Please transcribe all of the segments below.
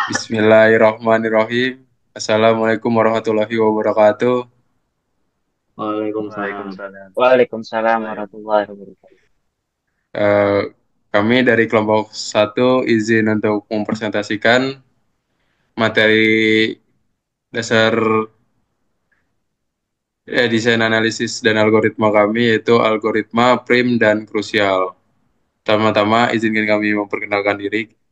Bismillahirrahmanirrahim. Assalamualaikum warahmatullahi wabarakatuh. Waalaikumsalam. Waalaikumsalam. Waalaikumsalam Waalaikumsalam. warahmatullahi wabarakatuh. Eh, Kami dari kelompok satu izin untuk mempresentasikan materi dasar desain analisis dan algoritma kami yaitu algoritma prim dan krusial. Pertama-tama izinkan kami memperkenalkan diri.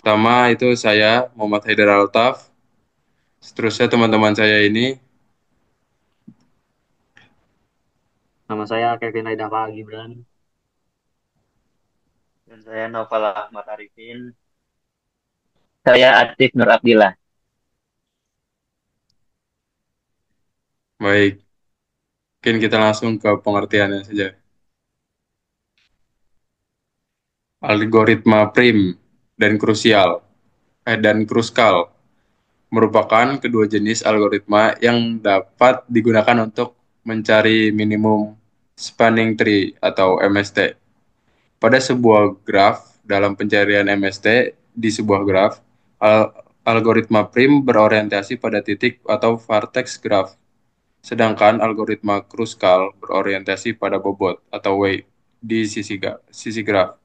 Pertama itu saya Muhammad Haidar Altaf. Seterusnya teman-teman saya ini. Nama saya Kevin Aidava Gibran. Dan saya Noval Ahmad Arifin. Saya Atif Nur Abdillah. Baik, mungkin kita langsung ke pengertiannya saja. Algoritma prim dan kruskal merupakan kedua jenis algoritma yang dapat digunakan untuk mencari minimum spanning tree atau MST. Pada sebuah graf dalam pencarian MST di sebuah graf, algoritma prim berorientasi pada titik atau vertex graf, sedangkan algoritma kruskal berorientasi pada bobot atau weight di sisi graf.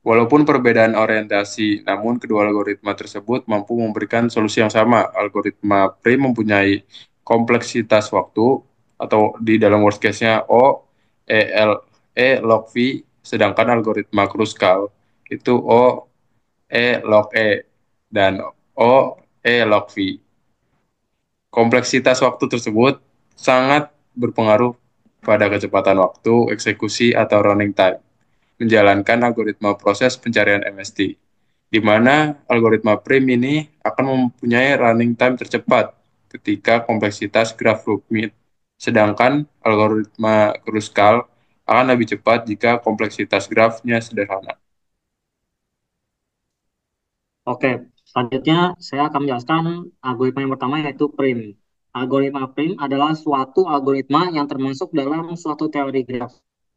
Walaupun perbedaan orientasi, namun kedua algoritma tersebut mampu memberikan solusi yang sama. Algoritma prim mempunyai kompleksitas waktu atau di dalam worst case-nya O, E, L, E log V, sedangkan algoritma kruskal itu O, E log E, dan O, E log V. Kompleksitas waktu tersebut sangat berpengaruh pada kecepatan waktu, eksekusi, atau running time menjalankan algoritma proses pencarian MST, di mana algoritma prim ini akan mempunyai running time tercepat ketika kompleksitas graf rumit, sedangkan algoritma kruskal akan lebih cepat jika kompleksitas grafnya sederhana. Oke, selanjutnya saya akan menjelaskan algoritma yang pertama yaitu prim. Algoritma prim adalah suatu algoritma yang termasuk dalam suatu teori graf.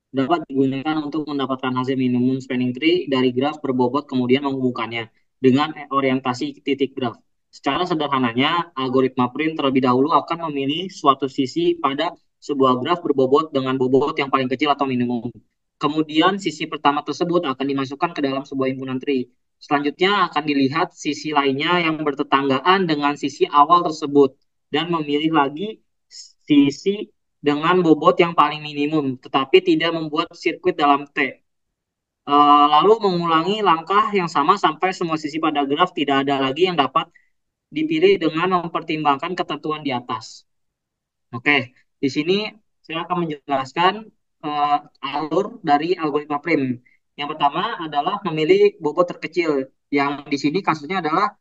Dapat digunakan untuk mendapatkan hasil minimum spanning tree dari graf berbobot kemudian menghubungkannya dengan orientasi titik graf. Secara sederhananya, algoritma prim terlebih dahulu akan memilih suatu sisi pada sebuah graf berbobot dengan bobot yang paling kecil atau minimum. Kemudian sisi pertama tersebut akan dimasukkan ke dalam sebuah himpunan tree. Selanjutnya akan dilihat sisi lainnya yang bertetanggaan dengan sisi awal tersebut dan memilih lagi sisi dengan bobot yang paling minimum, tetapi tidak membuat sirkuit dalam T. Lalu mengulangi langkah yang sama sampai semua sisi pada graf tidak ada lagi yang dapat dipilih dengan mempertimbangkan ketentuan di atas. Oke, di sini saya akan menjelaskan uh, alur dari algoritma prim. Yang pertama adalah memilih bobot terkecil. Yang di sini kasusnya adalah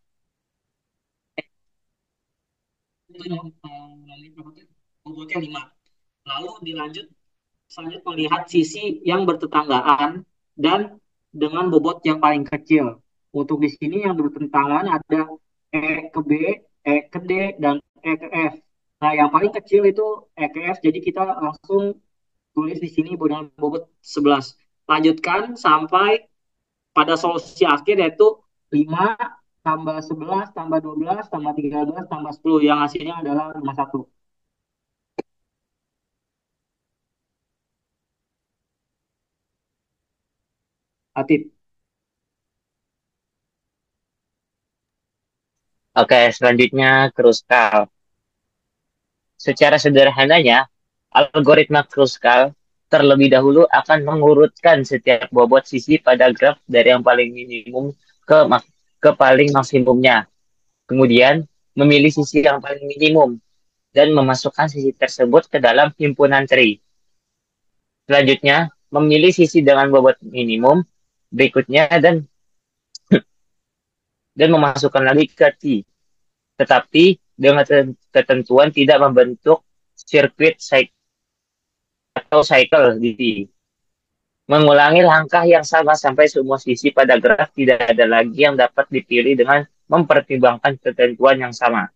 bobotnya 5. Lalu dilanjut selanjutnya melihat sisi yang bertetanggaan dan dengan bobot yang paling kecil. Untuk di sini yang bertentangan ada E ke B, E ke D, dan E ke F. Nah, yang paling kecil itu E ke F, jadi kita langsung tulis di sini dengan bobot 11. Lanjutkan sampai pada solusi akhir yaitu 5 tambah 11 tambah 12 tambah 13 tambah 10 yang hasilnya adalah 51. Atit. Oke, selanjutnya kruskal. Secara sederhananya, algoritma kruskal terlebih dahulu akan mengurutkan setiap bobot sisi pada graf dari yang paling minimum ke paling maksimumnya. Kemudian, memilih sisi yang paling minimum dan memasukkan sisi tersebut ke dalam himpunan tree. Selanjutnya, memilih sisi dengan bobot minimum berikutnya dan memasukkan lagi ke T. Tetapi dengan ketentuan tidak membentuk sirkuit atau cycle di T. Mengulangi langkah yang sama sampai semua sisi pada graf tidak ada lagi yang dapat dipilih dengan mempertimbangkan ketentuan yang sama.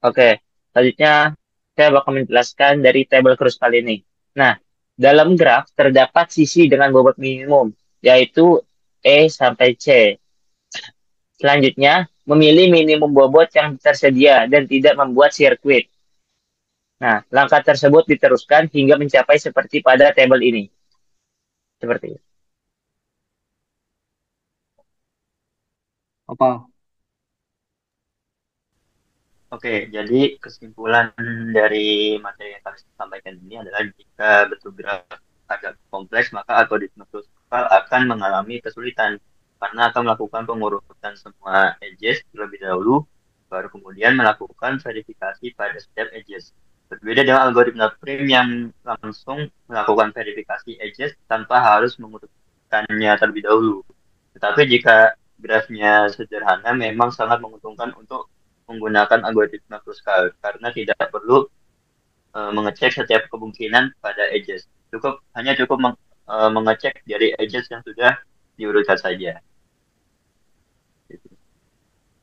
Oke, selanjutnya saya bakal menjelaskan dari tabel kruskal ini. Nah, dalam graf terdapat sisi dengan bobot minimum, yaitu E sampai C. Selanjutnya, memilih minimum bobot yang tersedia dan tidak membuat sirkuit. Nah, langkah tersebut diteruskan hingga mencapai seperti pada tabel ini. Seperti itu. Apa? Oke, jadi kesimpulan dari materi yang kami sampaikan ini adalah jika bentuk graf agak kompleks, maka algoritma kruskal akan mengalami kesulitan karena akan melakukan pengurutan semua edges terlebih dahulu, baru kemudian melakukan verifikasi pada setiap edges. Berbeda dengan algoritma prim yang langsung melakukan verifikasi edges tanpa harus mengurutkannya terlebih dahulu. Tetapi jika grafnya sederhana, memang sangat menguntungkan untuk menggunakan algoritma Kruskal karena tidak perlu mengecek setiap kemungkinan pada edges. Hanya cukup mengecek dari edges yang sudah diurutkan saja.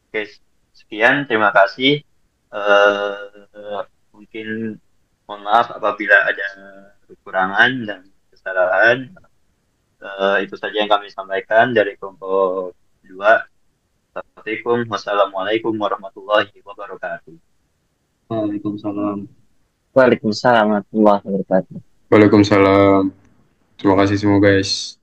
Oke, sekian, terima kasih. Mungkin mohon maaf apabila ada kekurangan dan kesalahan. Itu saja yang kami sampaikan dari kelompok 2. Wassalamualaikum warahmatullahi wabarakatuh. Waalaikumsalam. Waalaikumsalam warahmatullahi wabarakatuh. Waalaikumsalam. Terima kasih semua guys.